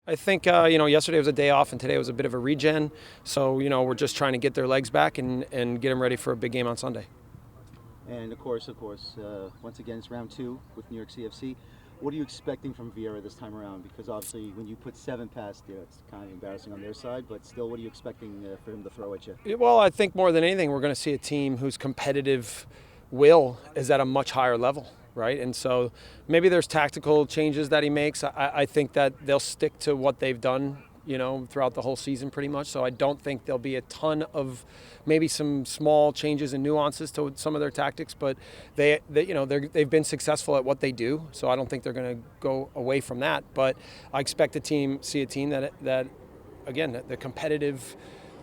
I think, yesterday was a day off and today was a bit of a regen. So, we're just trying to get their legs back and get them ready for a big game on Sunday. And of course, once again, it's round 2 with New York CFC. What are you expecting from Vieira this time around? Because obviously, when you put 7 past, it's kind of embarrassing on their side. But still, what are you expecting for him to throw at you? Well, I think more than anything, we're going to see a team whose competitive will is at a much higher level, right? And so maybe there's tactical changes that he makes. I think that they'll stick to what they've done, throughout the whole season pretty much. So I don't think there'll be a ton of maybe some small changes and nuances to some of their tactics, but they've been successful at what they do. So I don't think they're going to go away from that. But I expect see a team that again, the competitive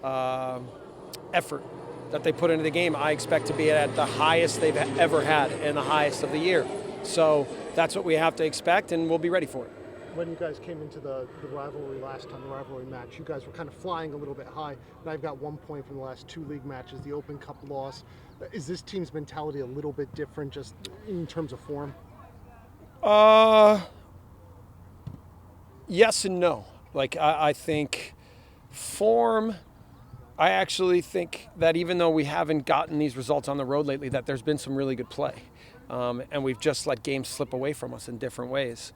effort that they put into the game, I expect to be at the highest they've ever had and the highest of the year. So that's what we have to expect, and we'll be ready for it. When you guys came into the rivalry last time, the rivalry match, you guys were kind of flying a little bit high. Now you've got 1 point from the last 2 league matches, the Open Cup loss. Is this team's mentality a little bit different just in terms of form? Yes and no. I think form, I actually think that even though we haven't gotten these results on the road lately, that there's been some really good play. And we've just let games slip away from us in different ways.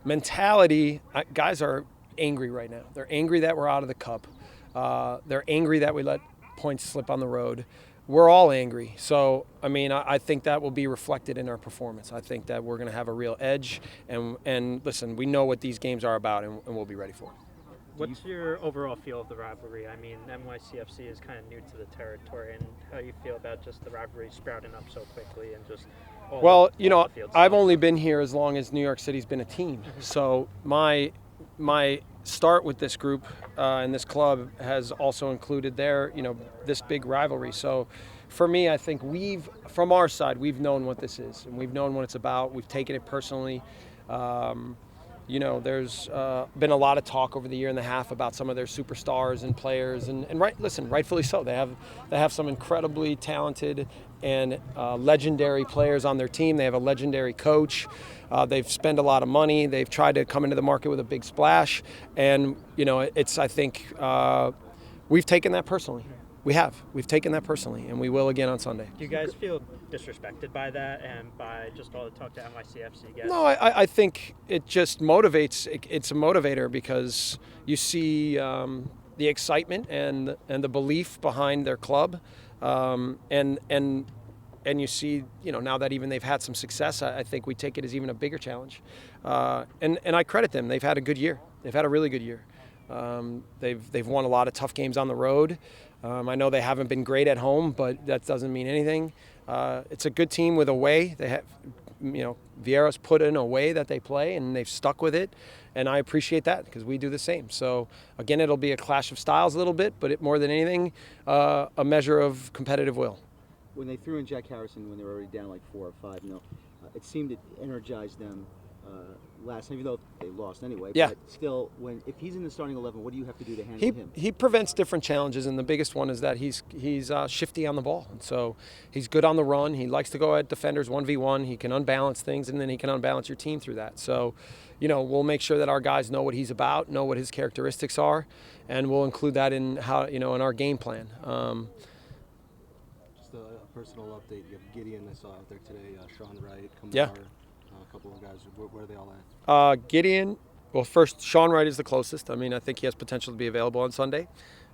Mentality, guys are angry right now. They're angry that we're out of the cup. They're angry that we let points slip on the road. We're all angry. So, I think that will be reflected in our performance. I think that we're going to have a real edge. And listen, we know what these games are about, and we'll be ready for it. What's your overall feel of the rivalry? NYCFC is kind of new to the territory, and how you feel about just the rivalry sprouting up so quickly and just I've only been here as long as New York City's been a team. So my start with this group and this club has also included this big rivalry. So for me, I think from our side, we've known what this is and we've known what it's about. We've taken it personally. There's been a lot of talk over the year and a half about some of their superstars and players, and rightfully so. They have some incredibly talented and legendary players on their team. They have a legendary coach. They've spent a lot of money. They've tried to come into the market with a big splash, and I think we've taken that personally. We've taken that personally, and we will again on Sunday. Do you guys feel disrespected by that and by just all the talk to NYCFC guys? No, I think it just motivates. It's a motivator because you see the excitement and the belief behind their club, and you see now that even they've had some success, I think we take it as even a bigger challenge, and I credit them. They've had a good year. They've had a really good year. They've won a lot of tough games on the road. I know they haven't been great at home, but that doesn't mean anything. It's a good team with a way. They have, Vieira's put in a way that they play, and they've stuck with it, and I appreciate that because we do the same. So again, it'll be a clash of styles a little bit, but more than anything, a measure of competitive will. When they threw in Jack Harrison when they were already down like 4 or 5, it seemed it energized them last time, even though they lost anyway. Yeah. But still, if he's in the starting 11, what do you have to do to handle him? He prevents different challenges, and the biggest one is that he's shifty on the ball. And so he's good on the run. He likes to go at defenders 1v1. He can unbalance things, and then he can unbalance your team through that. So, we'll make sure that our guys know what he's about, know what his characteristics are, and we'll include that in in our game plan. Just a personal update. You have Gideon, I saw out there today, Sean Wright, Kamar. Yeah. A couple of guys. Where are they all at? Gideon, well, first, Sean Wright is the closest. I think he has potential to be available on Sunday.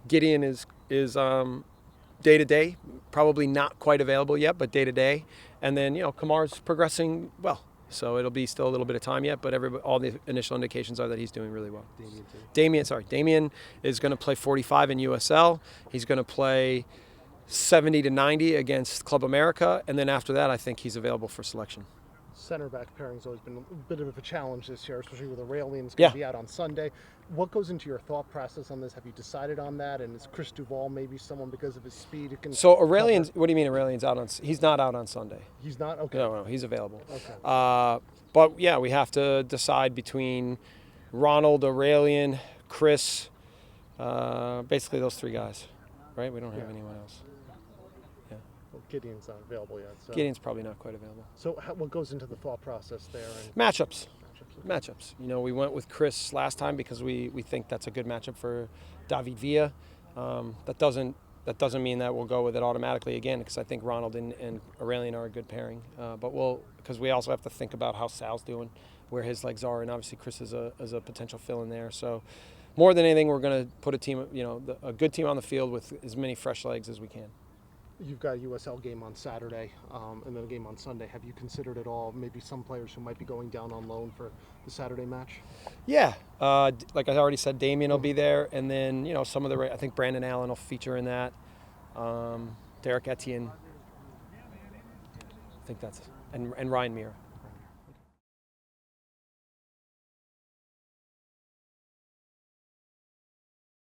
Gideon is day-to-day, probably not quite available yet, but day-to-day. And then, Kamar's progressing well. So it'll be still a little bit of time yet, but all the initial indications are that he's doing really well. Damien is going to play 45 in USL. He's going to play 70 to 90 against Club America. And then after that, I think he's available for selection. Center back pairing's always been a bit of a challenge this year, especially with Aurelian's going to be out on Sunday. What goes into your thought process on this? Have you decided on that? And is Chris Duval maybe someone because of his speed? So Aurelian's, what do you mean Aurelian's out on? He's not out on Sunday. He's not? Okay. No, he's available. Okay. But yeah, we have to decide between Ronald, Aurelian, Chris, basically those 3 guys, right? We don't have anyone else. Well, Gideon's not available yet. So. Gideon's probably not quite available. So what goes into the thought process there? Matchups. Matchups. You know, we went with Chris last time because we think that's a good matchup for David Villa. That doesn't mean that we'll go with it automatically again, because I think Ronald and Aurelian are a good pairing. But because we also have to think about how Sal's doing, where his legs are, and obviously Chris is a potential fill in there. So more than anything, we're going to put a team, a good team on the field with as many fresh legs as we can. You've got a USL game on Saturday and then a game on Sunday. Have you considered at all maybe some players who might be going down on loan for the Saturday match? Yeah, like I already said, Damien will be there, and then some of I think Brandon Allen will feature in that. Derek Etienne, I think that's, and Ryan Mira.